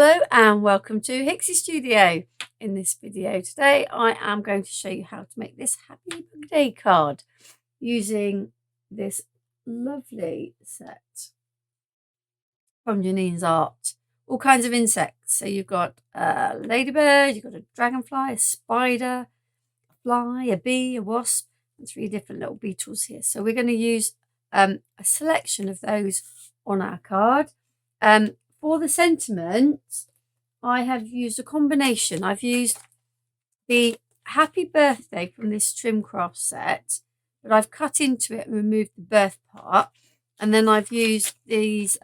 Hello and welcome to Hixxy Studio. In this video today I am going to show you how to make this Happy Birthday card using this lovely set from Jeanine's art. All kinds of insects. So you've got a ladybird, you've got a dragonfly, a spider, a fly, a bee, a wasp, and 3 different little beetles here. So we're going to use a selection of those on our card. For the sentiment, I have used a combination. I've used the Happy Birthday from this Trim Craft set, but I've cut into it and removed the birth part. And then I've used these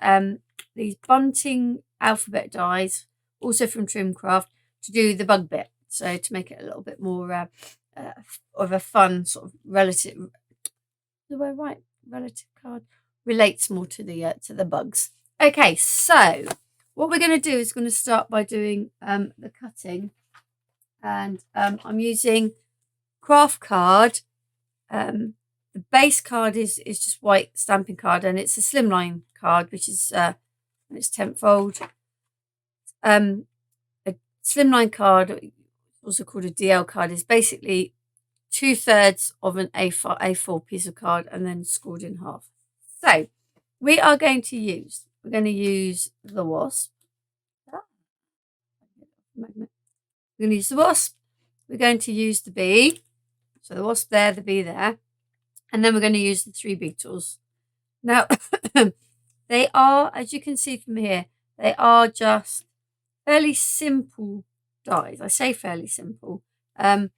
bunting alphabet dies, also from Trim Craft, to do the bug bit. So to make it a little bit more of a fun sort of relative. Do I write relative card? Relates more to the bugs. Okay, so what we're going to do is going to start by doing the cutting, and I'm using craft card. The base card is just white stamping card, and it's a slimline card, which is it's tenfold. A slimline card, also called a DL card, is basically 2/3 of an A4 piece of card and then scored in half. So we are going to use. We're going to use the wasp. We're going to use the wasp. We're going to use the bee. So the wasp there, the bee there. And then we're going to use the 3 beetles. Now, they are, as you can see from here, they are just fairly simple dies. I say fairly simple. They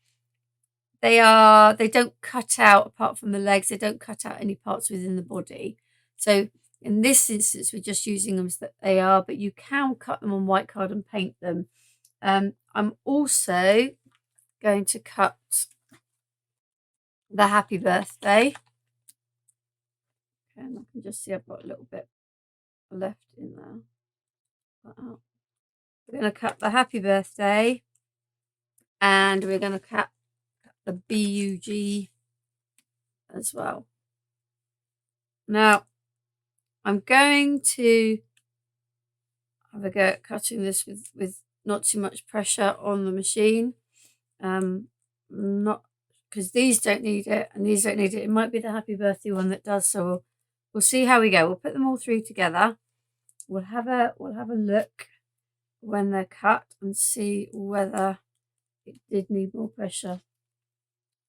don't cut out, apart from the legs, they don't cut out any parts within the body. So in this instance, we're just using them as that they are, but you can cut them on white card and paint them. I'm also going to cut the Happy Birthday. Okay, and I can just see I've got a little bit left in there. We're going to cut the Happy Birthday, and we're going to cut the BUG as well. Now, I'm going to have a go at cutting this with not too much pressure on the machine. Not because these don't need it and these don't need it. It might be the Happy Birthday one that does. So we'll see how we go. We'll put them all 3 together. We'll have a look when they're cut and see whether it did need more pressure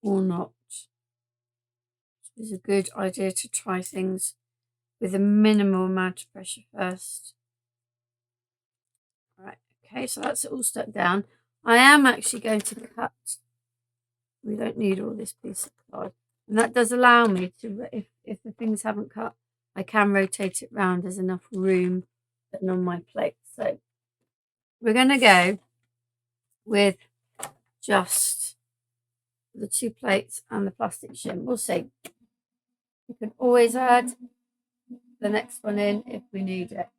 or not. It's a good idea to try things with a minimal amount of pressure first. Right, okay, so that's it all stuck down. I am actually going to cut. We don't need all this piece of card. And that does allow me to, if the things haven't cut, I can rotate it round. There's enough room on my plate. So we're going to go with just the 2 plates and the plastic shim. We'll see. You can always add the next one in if we need it.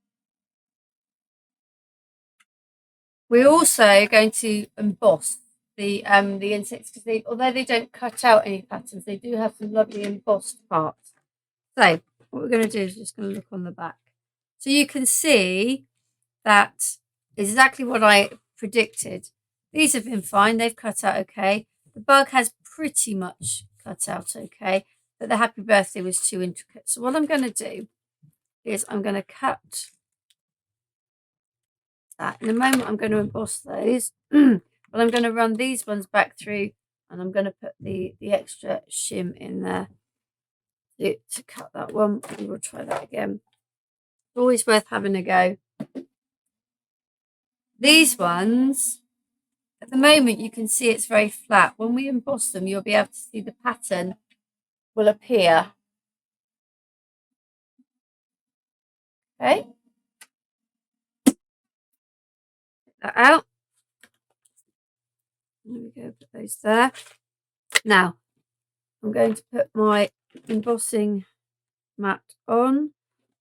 We're also going to emboss the insects, because although they don't cut out any patterns, they do have some lovely embossed parts. So what we're going to do is just going to look on the back. So you can see that exactly what I predicted. These have been fine. They've cut out okay. The bug has pretty much cut out okay, but the Happy Birthday was too intricate. So what I'm going to do is I'm going to cut that. In a moment, I'm going to emboss those, but I'm going to run these ones back through, and I'm going to put the extra shim in there to cut that one. And we'll try that again. It's always worth having a go. These ones, at the moment, you can see it's very flat. When we emboss them, you'll be able to see the pattern will appear. Okay. That out. There we go, put those there. Now, I'm going to put my embossing mat on.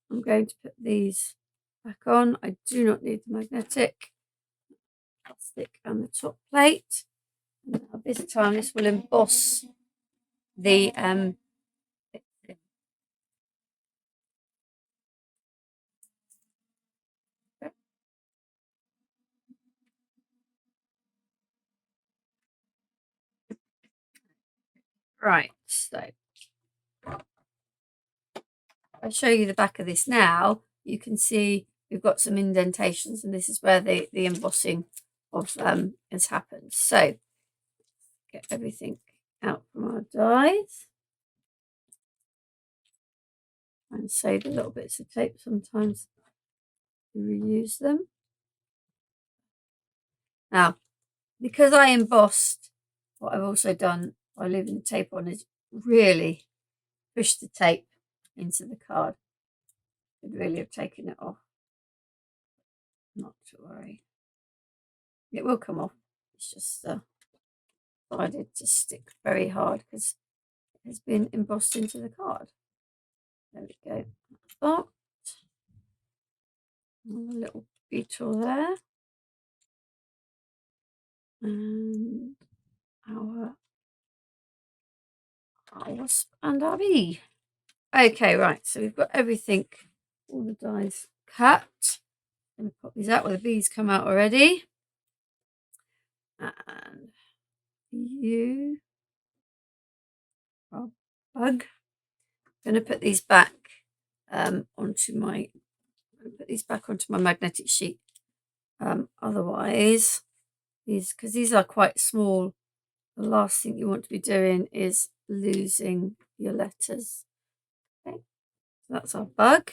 I'm going to put these back on. I do not need the magnetic plastic and the top plate. And now this time, this will emboss the Right, so I'll show you the back of this now. You can see we've got some indentations, and this is where the embossing of has happened. So get everything out from our dies and save the little bits of tape. Sometimes we reuse them. Now, because I embossed, what I've also done by leaving the tape on is really push the tape into the card. Could really have taken it off. Not to worry. It will come off. It's just decided to stick very hard because it has been embossed into the card. There we go. That. A little beetle there. And our wasp and our bee. Okay, right. So we've got everything, all the dies cut. I'm going to pop these out where the bees come out already. And you are bug. I'm going to put these back onto my magnetic sheet. Otherwise, because these are quite small, the last thing you want to be doing is losing your letters. Okay, so that's our bug.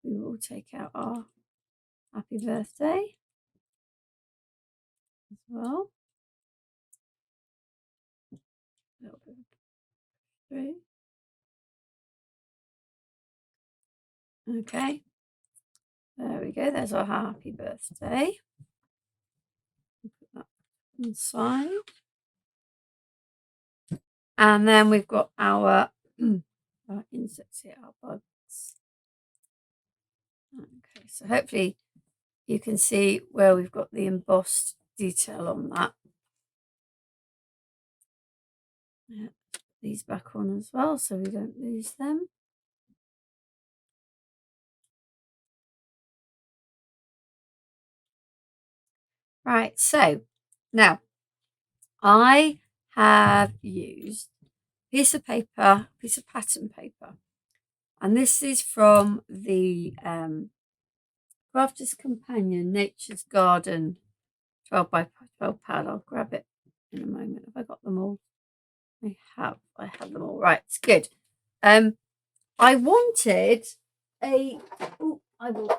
We will take out our happy birthday as well. A little bit through. Okay, there we go. There's our happy birthday. Put that inside. And then we've got our insects here, our bugs. Okay, so hopefully you can see where we've got the embossed detail on that. Yeah, put these back on as well so we don't lose them. Right, so now I have used a piece of paper, piece of pattern paper, and this is from the Crafter's Companion Nature's Garden 12 by 12 pad. I'll grab it in a moment. Have I got them all? I have them all. Right, it's good. I wanted a. Oh, I will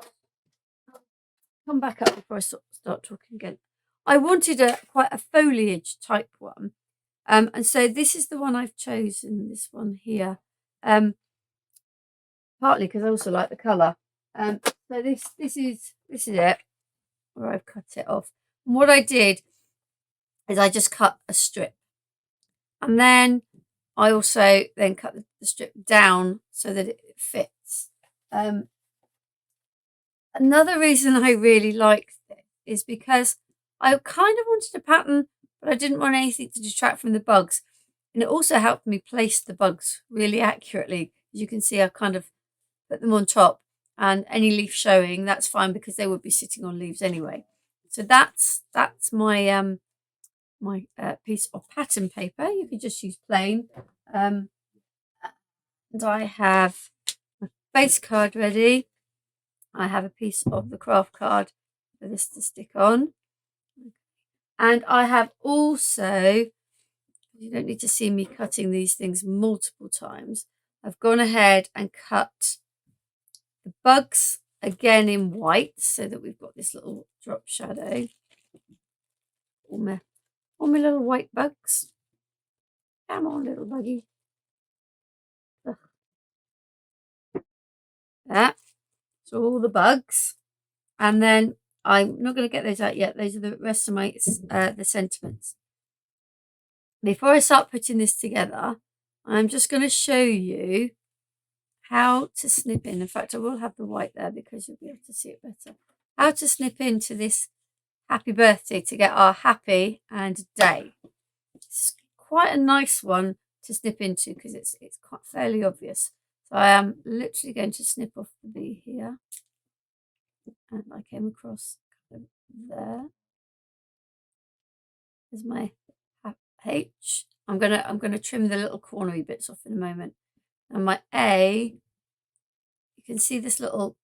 come back up before I start talking again. I wanted quite a foliage type one, and so this is the one I've chosen. This one here, partly because I also like the colour. So this is it, where I've cut it off. And what I did is I just cut a strip, and then I also then cut the strip down so that it fits. Another reason I really like this is because I kind of wanted a pattern, but I didn't want anything to detract from the bugs. And it also helped me place the bugs really accurately. As you can see, I kind of put them on top, and any leaf showing, that's fine because they would be sitting on leaves anyway. So that's my my piece of pattern paper. You could just use plain. And I have my base card ready. I have a piece of the craft card for this to stick on. And I have also, you don't need to see me cutting these things multiple times, I've gone ahead and cut the bugs again in white so that we've got this little drop shadow. All my little white bugs. Come on, little buggy. Ugh. There. So all the bugs. And then I'm not going to get those out yet. Those are the rest of my the sentiments. Before I start putting this together, I'm just going to show you how to snip in. In fact, I will have the white there because you'll be able to see it better. How to snip into this happy birthday to get our happy and day. It's quite a nice one to snip into because it's quite fairly obvious. So I am literally going to snip off the bee here. And I came across there. There's my H. I'm gonna trim the little cornery bits off in a moment. And my A, you can see this little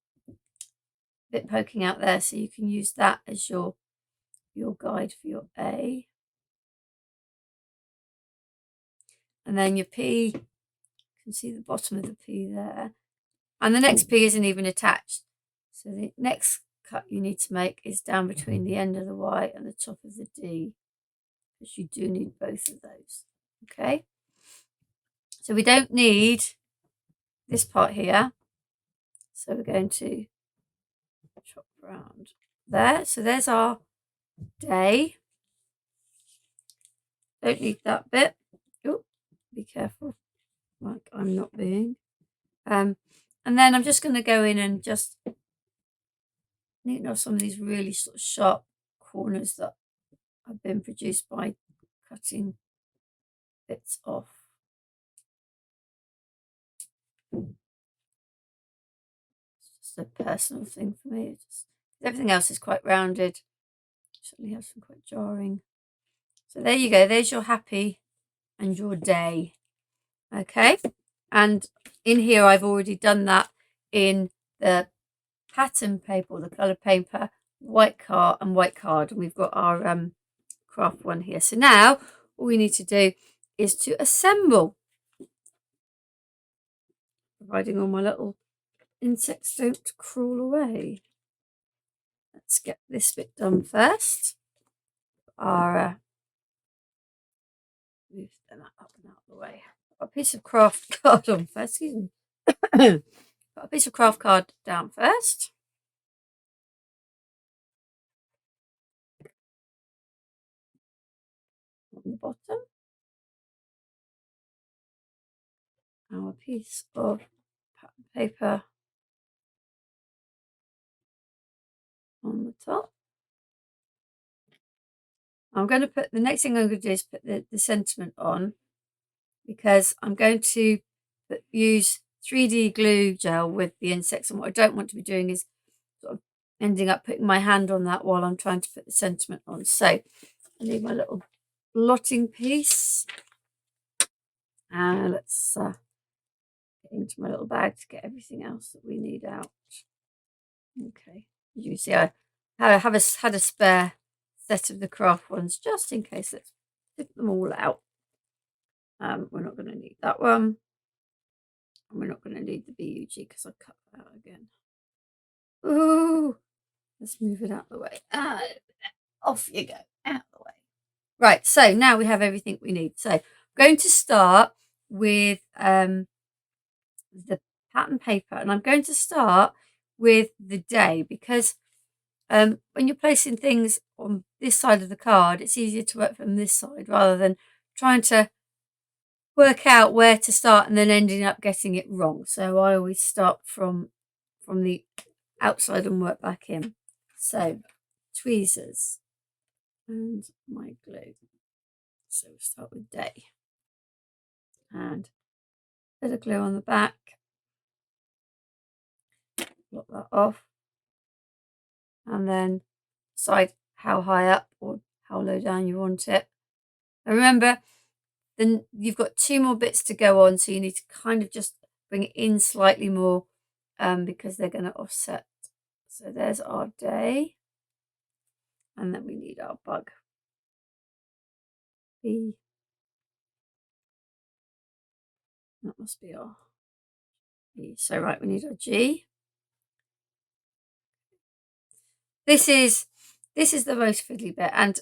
bit poking out there, so you can use that as your guide for your A. And then your P, you can see the bottom of the P there. And the next P isn't even attached. So the next cut you need to make is down between the end of the Y and the top of the D, because you do need both of those. Okay. So we don't need this part here. So we're going to chop around there. So there's our day. Don't need that bit. Oh, be careful, like I'm not being. And then I'm just going to go in and just neaten off some of these really sort of sharp corners that have been produced by cutting bits off. It's just a personal thing for me. Everything else is quite rounded. Certainly have some quite jarring. So there you go. There's your happy and your day. Okay. And in here, I've already done that in the pattern paper, or the colour paper, white card, and we've got our craft one here. So now all we need to do is to assemble, providing all my little insects don't crawl away. Let's get this bit done first. Our move them up and out of the way. Got a piece of craft card on first. Excuse me. Got a piece of craft card down first. On the bottom, our piece of pattern paper on the top. I'm going to put, the next thing I'm going to do is put the sentiment on, because I'm going to use 3D glue gel with the insects, and what I don't want to be doing is sort of ending up putting my hand on that while I'm trying to put the sentiment on. So I need my little blotting piece, and let's get into my little bag to get everything else that we need out. Okay, you see I had a spare set of the craft ones just in case. Let's tip them all out. We're not going to need that one, and we're not going to need the BUG because I cut that out again. Ooh, let's move it out of the way. Off you go, out of the way. Right, so now we have everything we need. So I'm going to start with the pattern paper, and I'm going to start with the day, because when you're placing things on this side of the card, it's easier to work from this side rather than trying to work out where to start and then ending up getting it wrong. So I always start from the outside and work back in. So tweezers and my glue. So we'll start with day, and a bit of glue on the back. Block that off, and then decide how high up or how low down you want it. And remember, then you've got 2 more bits to go on, so you need to kind of just bring it in slightly more, because they're going to offset. So there's our day, and then we need our bug. B. That must be our B. So right, we need our G. This is the most fiddly bit, and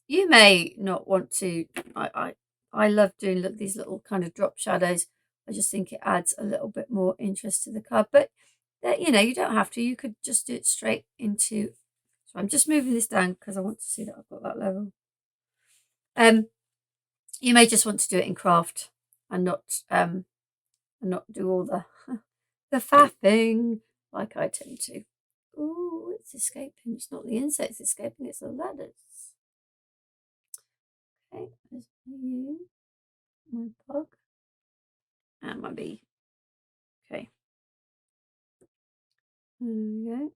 you may not want to. I love doing these little kind of drop shadows. I just think it adds a little bit more interest to the card, but you know, you don't have to. You could just do it straight into. So I'm just moving this down because I want to see that I've got that level. You may just want to do it in craft and not do all the the faffing like I tend to. Oh, it's escaping. It's not the insects escaping, it's the letters. Okay, there's my U, my bug, and my B. Okay. There we go.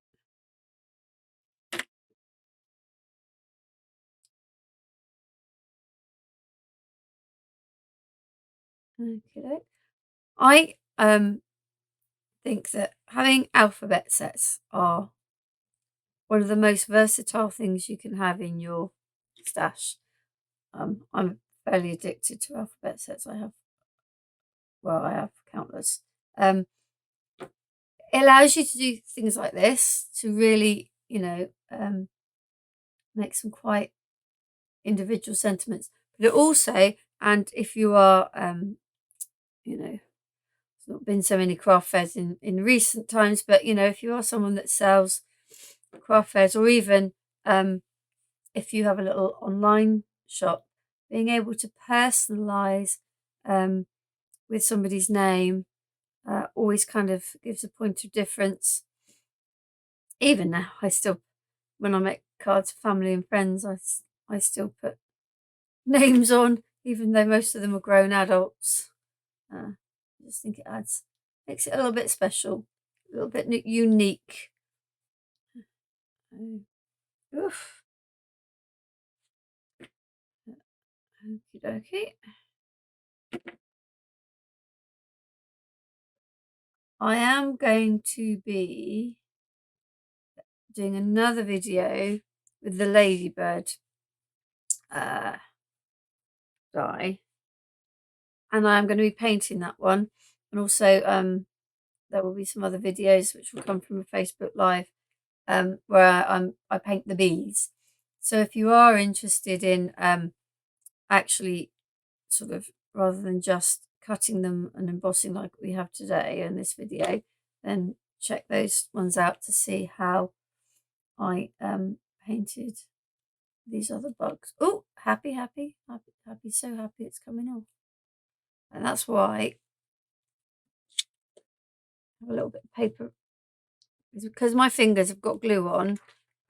Okay. I think that having alphabet sets are one of the most versatile things you can have in your stash. I'm fairly addicted to alphabet sets. I have countless. It allows you to do things like this to really, make some quite individual sentiments. But it also, and if you are, there's not been so many craft fairs in recent times, but if you are someone that sells craft fairs, or even if you have a little online shop, being able to personalize with somebody's name always kind of gives a point of difference. Even now, when I make cards for family and friends, I still put names on, even though most of them are grown adults. I just think it makes it a little bit special, a little bit unique. Oof. Okie dokie. I am going to be doing another video with the ladybird die, and I'm going to be painting that one, and also there will be some other videos which will come from a Facebook Live where I paint the bees. So if you are interested in actually sort of, rather than just cutting them and embossing like we have today in this video, then check those ones out to see how I painted these other bugs. Oh, happy, so happy it's coming off. And that's why I have a little bit of paper, because my fingers have got glue on.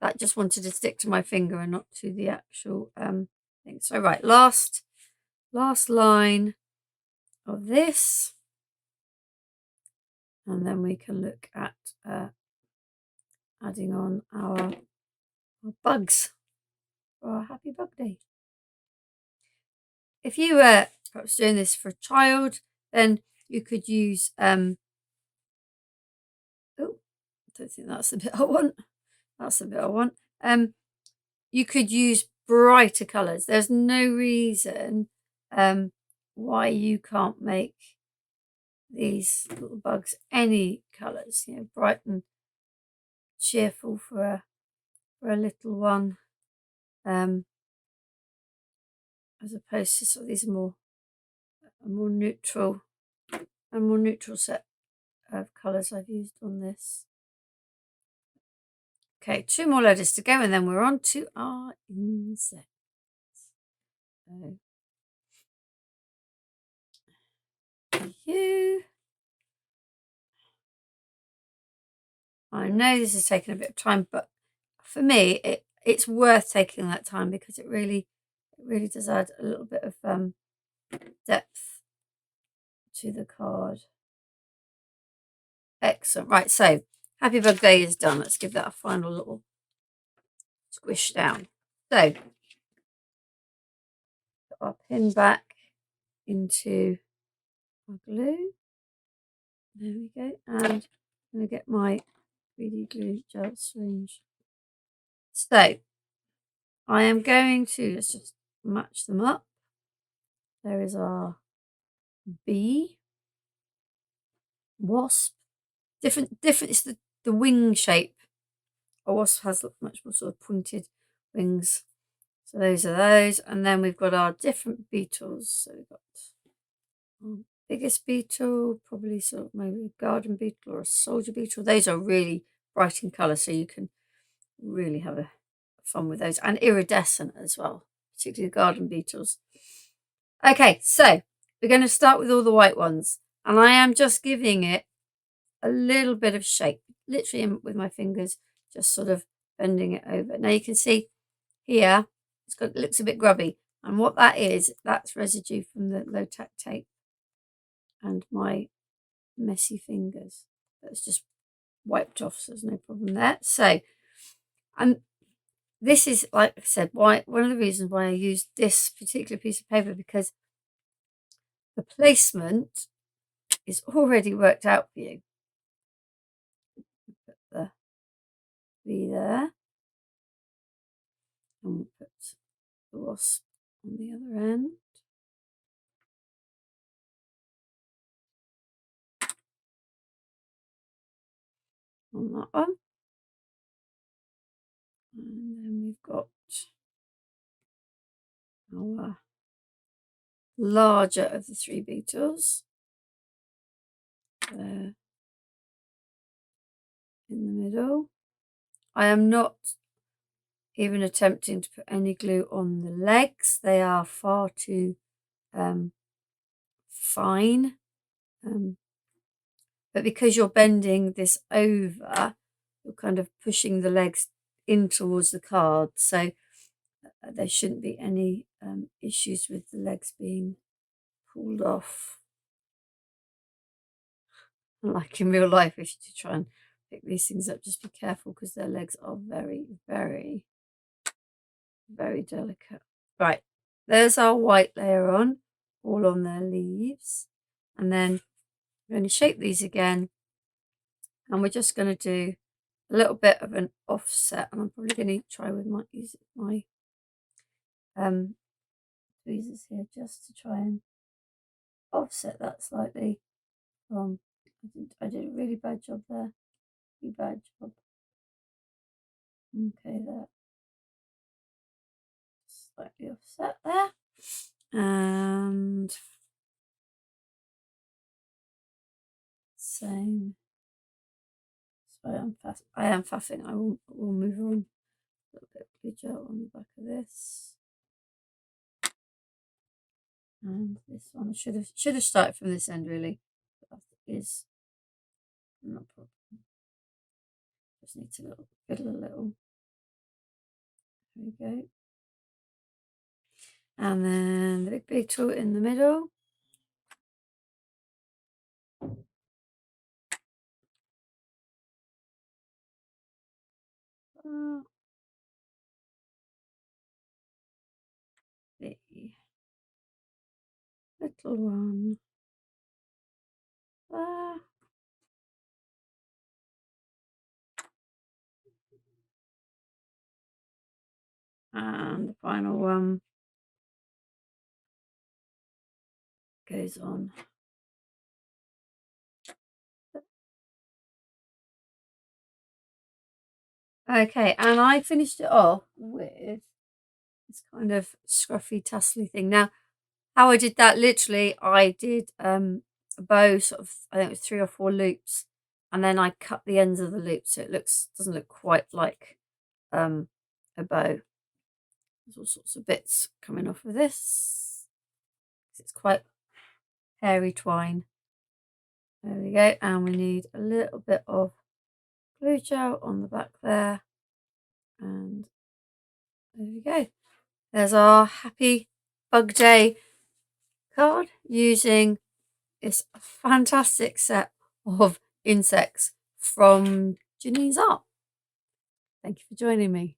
That just wanted to stick to my finger and not to the actual thing. So right, last line of this, and then we can look at adding on our bugs for our happy bug day. If you were perhaps doing this for a child, then you could use oh, I don't think that's the bit I want. That's the bit I want. You could use brighter colours. There's no reason why you can't make these little bugs any colours, bright and cheerful for a little one, as opposed to sort of these more neutral set of colours I've used on this. Okay, 2 more letters to go, and then we're on to our insects. So, you. I know this is taking a bit of time, but for me, it's worth taking that time, because it really does add a little bit of depth to the card. Excellent. Right, so Happy Bug Day is done. Let's give that a final little squish down. So, put our pin back into our glue. There we go. And I'm going to get my 3D glue gel syringe. So, I am going to, let's just match them up. There is our bee, wasp. Different. It's the wing shape. A wasp has much more sort of pointed wings. So those are those. And then we've got our different beetles. So we've got our biggest beetle, probably sort of maybe a garden beetle or a soldier beetle. Those are really bright in colour, so you can really have a fun with those. And iridescent as well, particularly the garden beetles. Okay, so we're going to start with all the white ones. And I am just giving it a little bit of shape, literally with my fingers, just sort of bending it over. Now you can see here, it looks a bit grubby. And what that is, that's residue from the low-tack tape and my messy fingers. That's just wiped off, so there's no problem there. So, and this is, like I said, one of the reasons why I used this particular piece of paper, because the placement is already worked out for you. Put the bee there, and we'll put the wasp on the other end. On that one. And then we've got our larger of the 3 beetles there in the middle. I am not even attempting to put any glue on the legs. They are far too fine. But because you're bending this over, you're kind of pushing the legs in towards the card. So there shouldn't be any issues with the legs being pulled off. Like in real life, if you try and pick these things up, just be careful because their legs are very, very, very delicate. Right, there's our white layer on, all on their leaves. And then we're going to shape these again. And we're just going to do a little bit of an offset. And I'm probably going to try with my tweezers here just to try and offset that slightly from, I did a really bad job there. Really bad job. Okay, there. Slightly offset there. And same. Sorry, I am faffing. I will move on. A little bit of blue gel on the back of this. And this one, I should have started from this end really. But that is not a problem. Just need to fiddle a little. There we go. And then the big beetle in the middle. The little one there. And the final one goes on. Okay, and I finished it off with this kind of scruffy, tassely thing. Now, how I did that, literally, I did a bow, sort of, I think it was 3 or 4 loops, and then I cut the ends of the loops so it doesn't look quite like a bow. There's all sorts of bits coming off of this. It's quite hairy twine. There we go, and we need a little bit of glue gel on the back there, and there we go. There's our Happy Bug Day card using this fantastic set of insects from Jeanine's art. Thank you for joining me.